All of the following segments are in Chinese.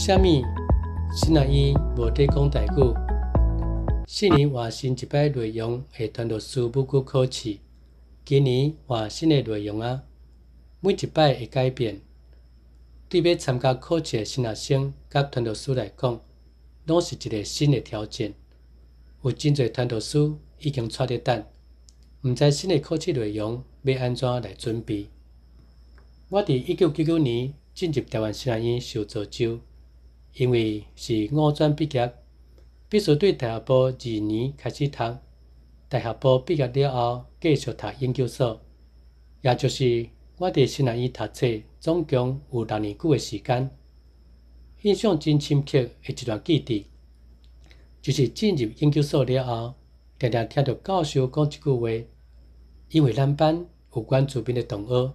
啥物新阿姨无在讲台语？4年换新一摆内容的传读书母语考试，今年换新的内容啊，每一摆会改变。对要参加考试的新学生甲传读师来讲，拢是一个新的挑战。有真侪传读师已经带咧等，毋知新的考试内容要安怎来准备。我伫1999年进入台湾新学院受造就，因为是五专毕业，必须对大学部2年开始读，大学部毕业了后继续读研究所，也就是我伫新学院读册总共有6年久的时间。印象真深刻的一段记忆，就是进入研究所了后，常常听到教授讲一句话：因为咱班有原住民的同学，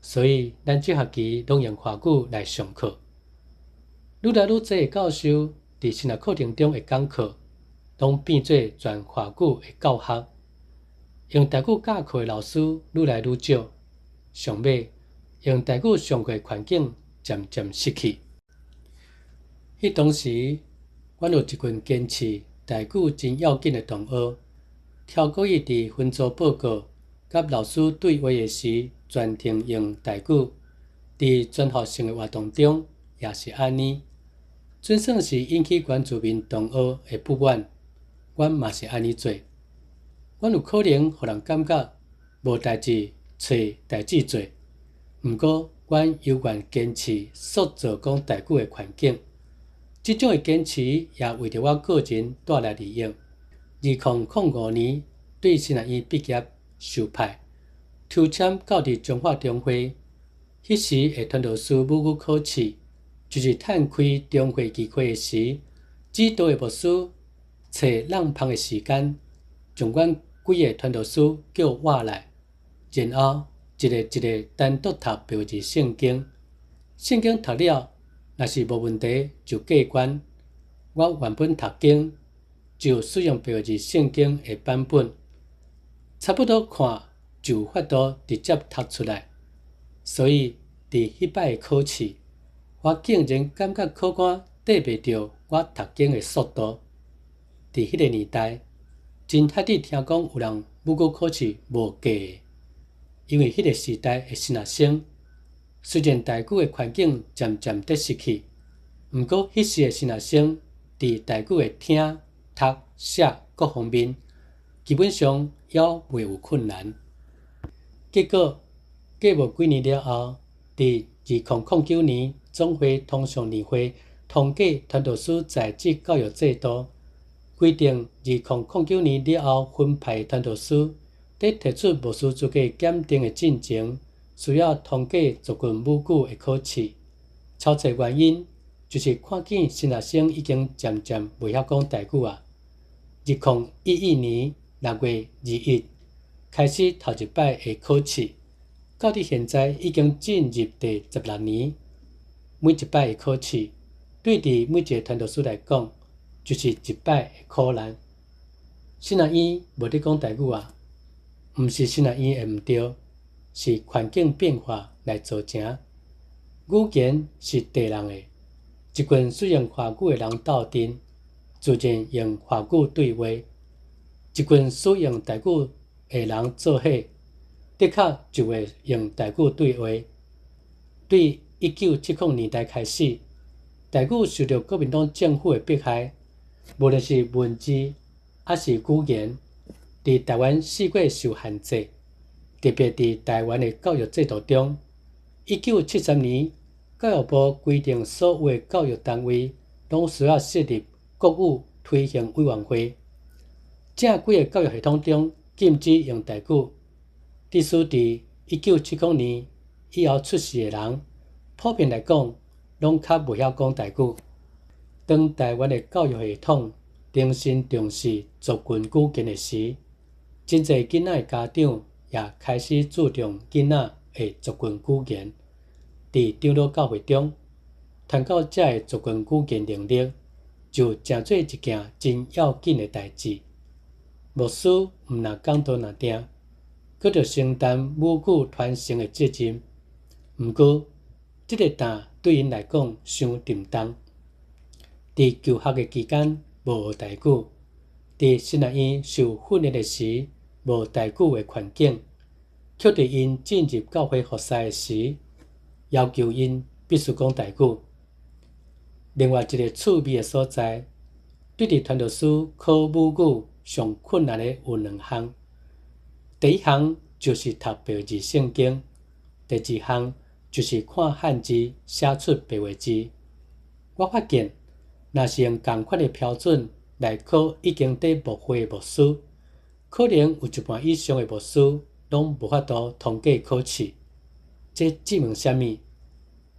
所以咱这学期拢用华语来上课。愈来愈多的教授伫新学课程中的讲课，拢变做全华语的教学，用台语教课的老师愈来愈少，上尾用台语上课的环境渐渐失去。迄当时，阮有一群坚持台语真要紧的同学，超过伊伫分组报告甲老师对话的时，全程用台语。伫全校性的活动中，也是安尼。准算是引起原住民同学的不满，阮嘛是安尼做。阮有可能互人感觉无代志找代志做，毋过阮犹原坚持塑造讲台语的环境。这种的坚持也为着我个人带来利益。2005年对新学院毕业受派，抽签到伫中华中会，迄时的传读师母语考试，就是趁开中会机会时，指导的牧师找冷芳的时间，将阮几个传读师叫我来，然后一个一个单独读标字圣经。圣经读了，若是无问题就过关。我原本读经就使用标字圣经的版本，差不多看就有法度直接读出来。所以伫迄摆的考试，我竟然感觉考官缀袂着我读经的速度。伫迄个年代，真罕伫听讲有人母语考试无过的，因为迄个时代的新学生，虽然台语的环境渐渐在失去，毋过迄时的新学生伫台语的听、读、写各方面，基本上也袂有困难。结果过无几年了后，伫2009年总会通常年会通过传读师在职教育制度，规定2009年了后分派传读师在提出牧师资格检定的进程，需要通过族群母语的考试。操作原因就是看见新学生已经渐渐袂晓讲台语啊。2011年6月2日开始头一摆的考试，到伫现在已经进入第16年。每一摆的考试，对伫每一个传读师来讲，就是一摆的苦难。新学院无咧讲台语啊，毋是新学院的毋对，是环境变化来造成。语言是地人的，一群使用华语的人斗阵，自然用华语对话；一群使用台语的人做伙，的确就会用台语对话。对1970年代开始，台语受到国民党政府的迫害，无论是文字还是语言，伫台湾四界受限制。特别伫台湾的教育制度中，1973年教育部规定，所有的教育单位拢需要设立国语推行委员会。正规的教育系统中禁止用台语，即使伫1970年以后出世的人，普遍来讲，拢较袂晓讲台语。当台湾的教育系统重新重视族群语言的时，真侪囡仔的家长也开始注重囡仔的族群语言。伫长老教会中，传到这的族群语言能力，就成做一件真要紧的代志。牧师毋若讲道若定，佫着承担母语传承的责任。毋过，这个担对因来讲伤沉重。伫求学的期间无学台语，伫新学院受训练的时无台语的环境，却伫因进入教会服侍的时，要求因必须讲台语。另外一个趣味的所在，对伫传道书考母语上困难的有2项。第一项就是读白字圣经，第二项就是看汉字写出白话字。我发现，若是用同款的标准来考已经在牧会的牧师，可能有一半以上的牧师拢无法度通过考试。这证明什么？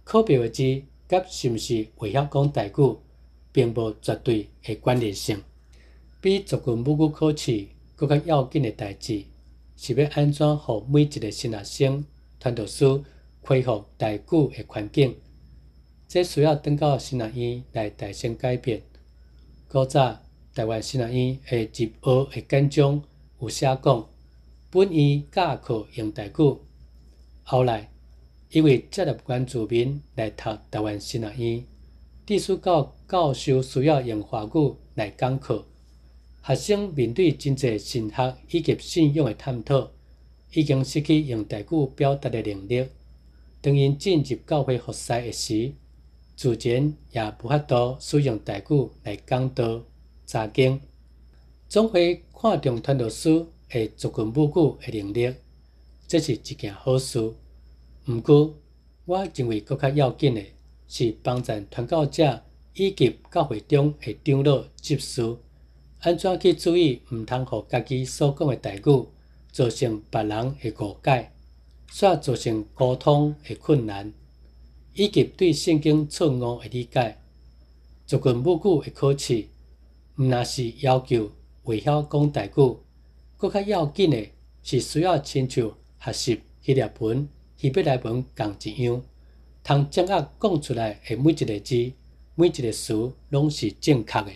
考白话字甲是毋是会晓讲台语，并无绝对的关联性。比族群母语考试更较要紧的代志，是要安怎互每一个新学生、传道师恢复台语的环境。这需要转到新学院来大声改变。古早台湾新学院的入学的简章有写讲，本院教课用台语。后来因为接纳原住民来读台湾新学院，致使到教授需要用华语来讲课。学生面对真侪神学以及信仰的探讨，已经失去用台语表达的能力。当因进入教会服侍的时，自然也无法度使用台语来讲道、查经。总会看重传道师的族群母语的能力，这是一件好事。不过，我认为更较要紧的是帮助传教者以及教会中的长老、执事，安怎去注意毋通互家己所讲的台语造成别人的误解，煞造成沟通的困难，以及对圣经错误的理解。族群母语的考试，毋若是要求会晓讲台语，更较要紧的是需要亲像学习希腊文、希伯来文共一样，通掌握讲出来的每一个字、每一个词拢是正确的。